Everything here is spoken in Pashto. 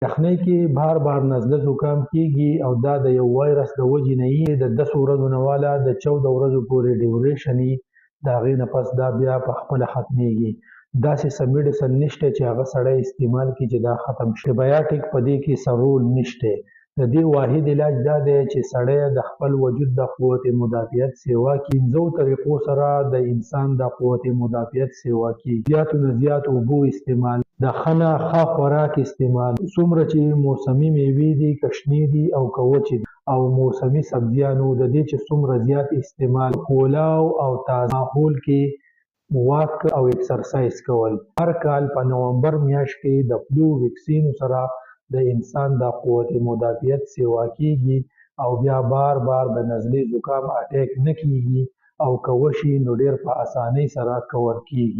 یخنۍ کې بار بار نزله زکام کېږي او دا د یو وایرس د وجې نه یي. د 10 ورځو نه واله د 14 ورځو پورې ډیوریشن یي، د هغې نه پس دا بیا په خپله ختمیږي. داسې څه میډیسن نشته چې هغه سړی استعمال کړي چې دا ختم شي. انټي بایوټیک په دې کې څه رول نشته. د دې واحد علاج دا دی چې سړی د خپل وجود د قوت مدافعت سیوا کړي. 5 طریقو سره د انسان د قوت مدافعت سیوا کېږي. زیاتو نه زیات اوبو استعمال، د ښه نه ښه خوراک استعمال، څومره چې موسمي میوې دي که شنې دي او که وچې دي، او موسمي سبزیانو د دې چې څومره زیات استعمال، کولاو او تازه ماحول کې واک او اکسرسایز کول. هر کال په نومبر میاشت کې د فلو ویکسینو سره د انسان د قوت مدافعت سیوا کېږي او بیا بار بار د نزلې زکام اټیک نه کېږي او که وشي نو ډېر په اسانۍ سره کور کېږي.